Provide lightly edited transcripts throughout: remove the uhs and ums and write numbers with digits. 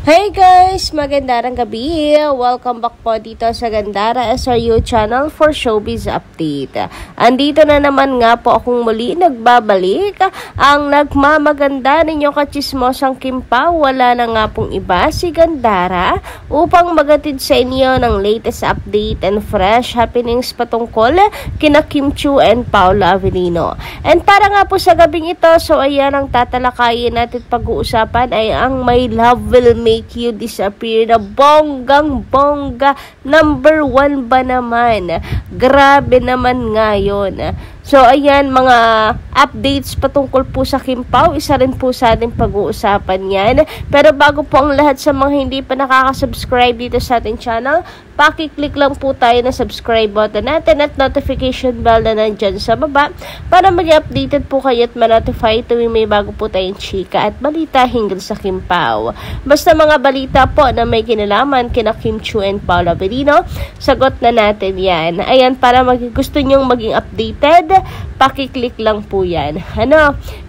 Hey guys! Magandang gabi! Welcome back po dito sa Gandara SRU channel for Showbiz Update. Andito na naman nga po akong muli nagbabalik. Ang nagmamaganda ninyong kachismosang Kim Pao, wala na nga pong iba, si Gandara, upang magatid sa inyo ng latest update and fresh happenings patungkol kina Kim Chiu and Paolo Avellino. And para nga po sa gabing ito, so ayan ang tatalakayin natin pag-uusapan ay ang My Love Will Make You Disappear na bonggang-bongga. Number 1 ba naman? Grabe naman nga yun. So, ayan, mga updates patungkol po sa Kim Pao. Isa rin po sa ating pag-uusapan yan. Pero bago po ang lahat sa mga hindi pa nakaka-subscribe dito sa ating channel, paki-click lang po tayo na subscribe button natin at notification bell na nandyan sa baba para mag-updated po kayo at ma-notify tuwing may bago po tayong chika at balita hinggil sa Kim Pao. Basta mga balita po na may kinalaman kina Kim Chiu and Paolo Avellino, sagot na natin yan. Ayan, para gusto nyong maging updated, paki-click lang po yan.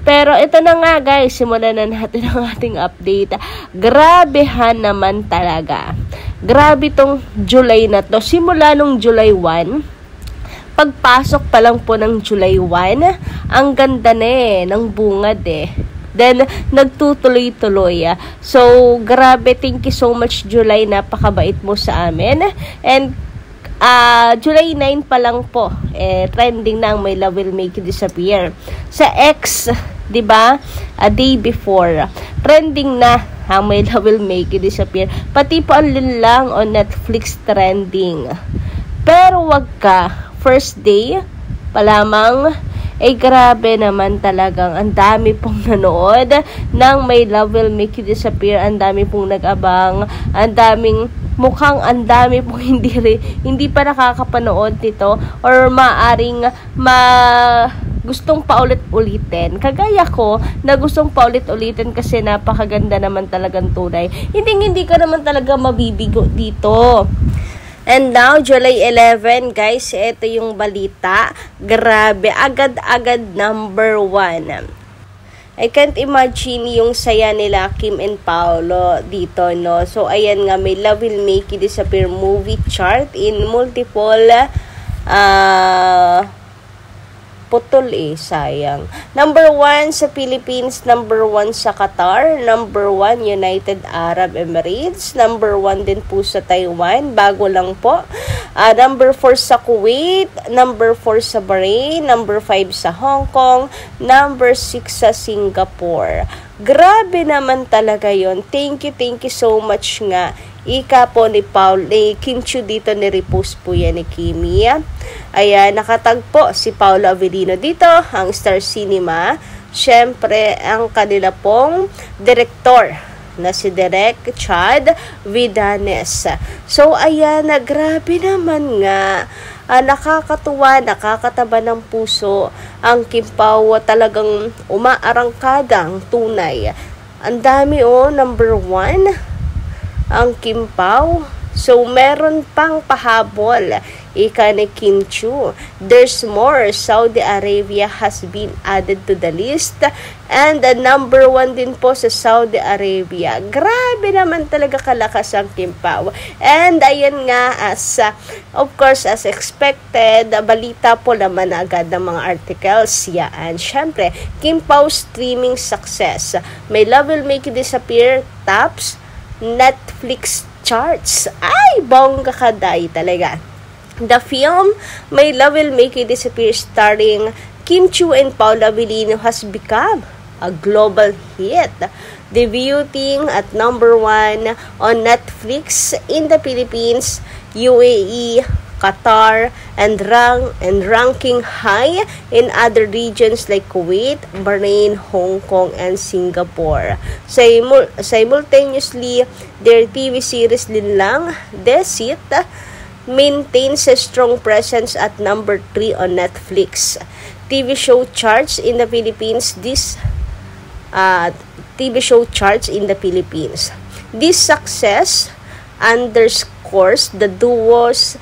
Pero ito na nga guys, simulan na natin ang ating update. Grabehan naman talaga. Grabe tong July na to. Simula nung July 1, pagpasok pa lang po ng July 1, ang ganda na ng bungad Then, nagtutuloy-tuloy. So, grabe. Thank you so much, July. Napakabait mo sa amin. And, July 9 pa lang po, trending na ang My Love Will Make You Disappear. Sa X, diba? A day before, trending na ang My Love Will Make You Disappear. Pati po ang linlang on Netflix trending. Pero wag ka, first day pa lamang, grabe naman talagang ang dami pong nanood ng My Love Will Make You Disappear. Ang dami pong nag-abang, ang daming mukhang ang dami pong hindi pa nakakapanood nito or maaring gustong paulit-ulitin. Kagaya ko na gustong paulit-ulitin kasi napakaganda naman talagang tunay. Hindi ka naman talaga mabibigo dito. And now, July 11, guys, ito yung balita. Grabe, agad-agad number 1. I can't imagine yung saya nila Kim and Paolo dito, no? So, ayan nga, may Love Will Make You Disappear movie chart in multiple putol sayang. Number 1 sa Philippines, number 1 sa Qatar, number 1 United Arab Emirates, number 1 din po sa Taiwan, bago lang po. Number 4 sa Kuwait, number 4 sa Bahrain, number 5 sa Hong Kong, number 6 sa Singapore. Grabe naman talaga yon. Thank you so much nga. Ika po ni Kim Chiu dito, ni-repost po yan ni Kimi. Ayan, nakatagpo si Paolo Avellino dito, ang Star Cinema. Siyempre, ang kanila pong direktor na si Direk Chad Vidanes. So, ayan, grabe naman nga. Nakakatuwa, nakakataba ng puso ang Kim Pao, talagang umaarangkadang tunay. Ang dami number 1 ang Kim Pao. So, meron pang pahabol. Ika ni Kim Chiu. There's more. Saudi Arabia has been added to the list. And the number 1 din po sa Saudi Arabia. Grabe naman talaga kalakas ang Kim Pao. And ayan nga, of course, as expected, balita po naman agad ng mga articles yan. Siyempre, Kim Pao streaming success. My Love Will Make You Disappear tops Netflix charts. Ay, bongga kaday talaga. The film My Love Will Make You Disappear starring Kim Chiu and Paolo Avellino has become a global hit, debuting at number 1 on Netflix in the Philippines, UAE, Qatar, and ranking high in other regions like Kuwait, Bahrain, Hong Kong, and Singapore. Simultaneously, their TV series Linlang, Desit, maintains a strong presence at number 3 on Netflix. TV show charts in the Philippines. This success underscores the duo's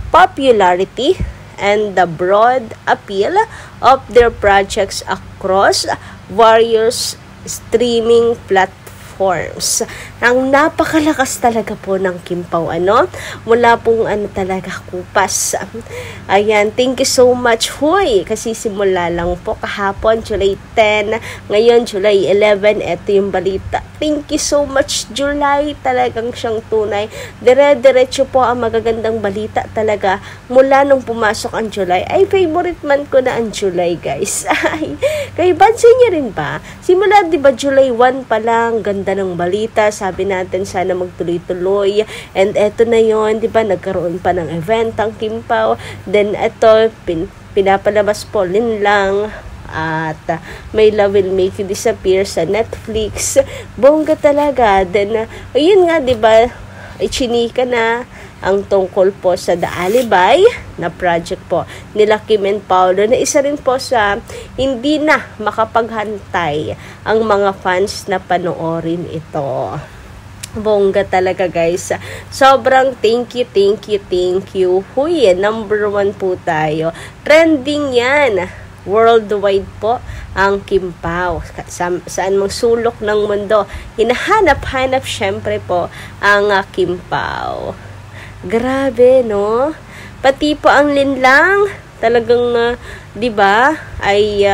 popularity and the broad appeal of their projects across various streaming platforms. platforms. Ang napakalakas talaga po ng Kim Pao, mula pong talaga kupas. Ayan, thank you so much, huy, kasi simula lang po kahapon, July 10, ngayon July 11, eto yung balita. Thank you so much, July, talagang siyang tunay. Dire-diretso po ang magagandang balita talaga mula nung pumasok ang July. Ay, favorite man ko na ang July, guys. Ay, kayo bansin niyo rin ba? Simula, di ba, July 1 pa lang, ganda ng balita, sabi natin sana magtuloy-tuloy, and eto na yon, di ba, nagkaroon pa ng event ang Kim Pao, then eto, pinapalabas po Linlang, at My Love Will Make You Disappear sa Netflix. Bongga talaga. Then, ayun nga, di ba, ichinika na ang tungkol po sa The Alibi na project po nila Kim and Paolo, na isa rin po sa hindi na makapaghantay ang mga fans na panoorin ito. Bongga talaga, guys. Sobrang thank you. Huy, number 1 po tayo. Trending yan. Worldwide po ang Kim Pao. Saan mang sulok ng mundo, hinahanap-hanap syempre po ang Kim Pao. Grabe, no? Pati po ang Linlang, talagang, di ba, ay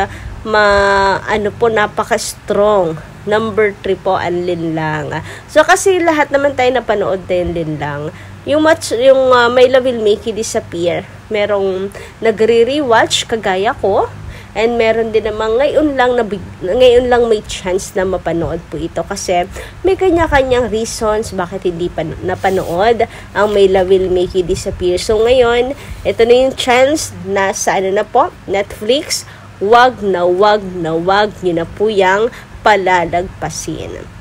napaka-strong. Number 3 po ang Linlang. So, kasi lahat naman tayo napanood din Linlang. Yung My Love Will Make You Disappear, merong nagre-rewatch kagaya ko, and meron din namang ngayon lang may chance na mapanood po ito kasi may kanya-kanyang reasons bakit hindi pa napanood ang My Love Will Make You Disappear. So ngayon, ito na yung chance na sa na po, Netflix, wag nyo na po yang palalagpasin.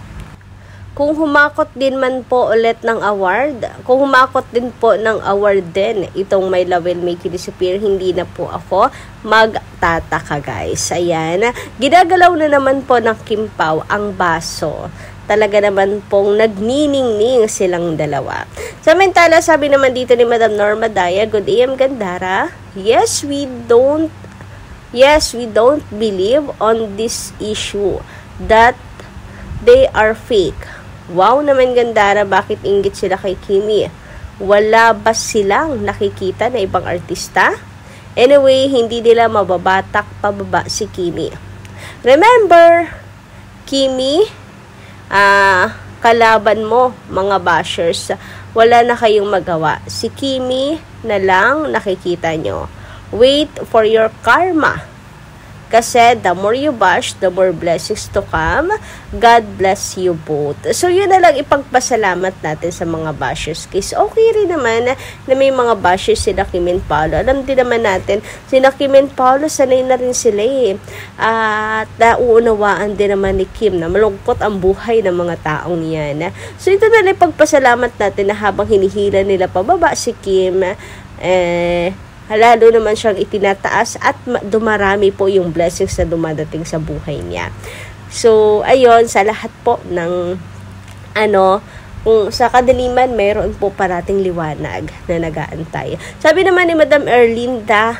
Kung humakot din man po ulit ng award, kung humakot din po ng award din itong My Love Will Make You Disappear, hindi na po ako magtataka, guys. Ayan, ginagalaw na naman po ng Kim Pao ang baso. Talaga naman pong nagniningning silang dalawa. Samantala, sabi naman dito ni Madam Norma Daya, Good AM Gandara, yes, we don't believe on this issue that they are fake. Wow naman, Gandara, bakit inggit sila kay Kimi? Wala ba silang nakikita na ibang artista? Anyway, hindi nila mababatak pababa si Kimi. Remember, Kimi, kalaban mo, mga bashers, wala na kayong magawa. Si Kimi na lang nakikita nyo. Wait for your karma. Kasi the more you bash, the more blessings to come. God bless you both. So, yun na lang ipagpasalamat natin sa mga bashers. Kasi okay rin naman na may mga bashers sila Kim and Paolo. Alam din naman natin, sila Kim and Paolo, sanay na rin sila eh. At nauunawaan din naman ni Kim na malungkot ang buhay ng mga taong yan. So, ito na lang ipagpasalamat natin na habang hinihila nila pababa si Kim, lalo naman siyang itinataas at dumarami po yung blessings na dumadating sa buhay niya. So, ayun, sa lahat po ng kung sa kadiliman, mayroon po parating liwanag na nag-aantay. Sabi naman ni Madam Erlinda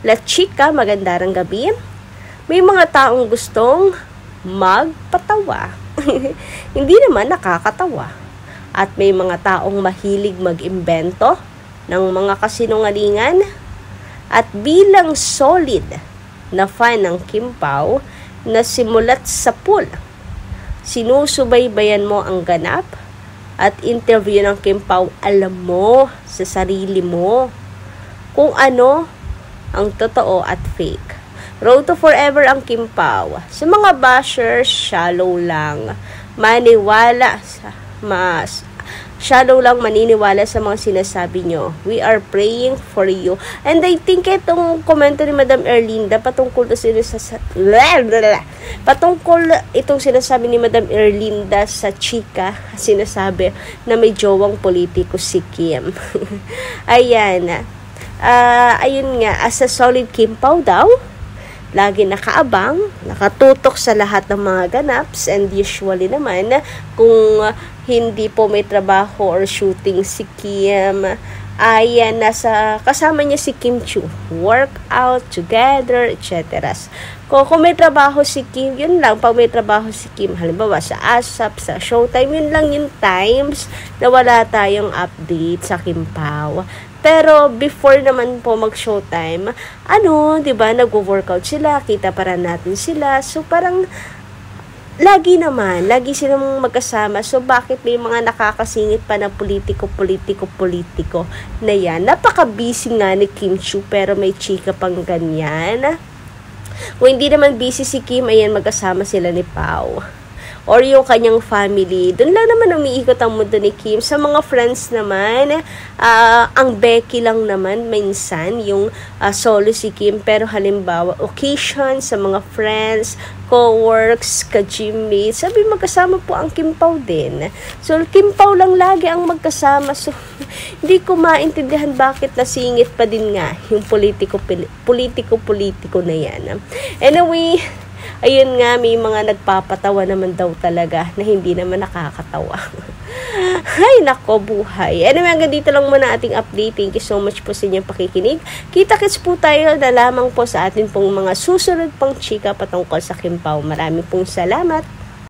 La Chica, magandang gabi. May mga taong gustong magpatawa. Hindi naman nakakatawa. At may mga taong mahilig mag-imbento ng mga kasinungalingan, at bilang solid na fan ng Kim Pao na simulat sa pool, sinusubaybayan mo ang ganap at interview ng Kim Pao, alam mo sa sarili mo kung ano ang totoo at fake. Road to forever ang Kim Pao. Sa mga bashers, shallow lang maniniwala sa mga sinasabi nyo. We are praying for you. And I think itong komento ni Madam Erlinda patungkol itong sinasabi ni Madam Erlinda sa chika, sinasabi na may jowang politiko si Kim. Ayan. Ayun nga, as a solid Kim Pao daw, lagi nakaabang, nakatutok sa lahat ng mga ganaps, and usually naman, kung hindi po may trabaho or shooting si Kim, ay kasama niya si Kim Chiu. Workout together, etc. Kung may trabaho si Kim, yun lang. Pag may trabaho si Kim, halimbawa sa ASAP, sa Showtime, yun lang yung times na wala tayong update sa Kim Pao. Pero before naman po mag-showtime, 'di ba, nagwo-workout sila, kita para natin sila. So parang lagi silang magkasama. So bakit may mga nakakasingit pa na politiko na yan? Napaka-busy nga ni Kim Chiu pero may chika pang ganyan. Kung hindi naman busy si Kim, ayan, magkasama sila ni Pao. Or yung kanyang family. Doon lang naman umiikot ang mundo ni Kim. Sa mga friends naman, ang Becky lang naman minsan, yung solo si Kim. Pero halimbawa, occasion sa mga friends, co-works, ka-gymmates, sabi magkasama po ang Kim Pao din. So, Kim Pao lang lagi ang magkasama. So, hindi ko maintindihan bakit nasingit pa din nga yung politiko na yan. Anyway, ayun nga, may mga nagpapatawa naman daw talaga na hindi naman nakakatawa. Ay, nako, buhay. Anyway, hanggang dito lang muna ating update. Thank you so much po sa inyong pakikinig. Kita-kits po tayo na lamang po sa atin pong mga susunod pang chika patungkol sa Kim Pao. Maraming pong salamat.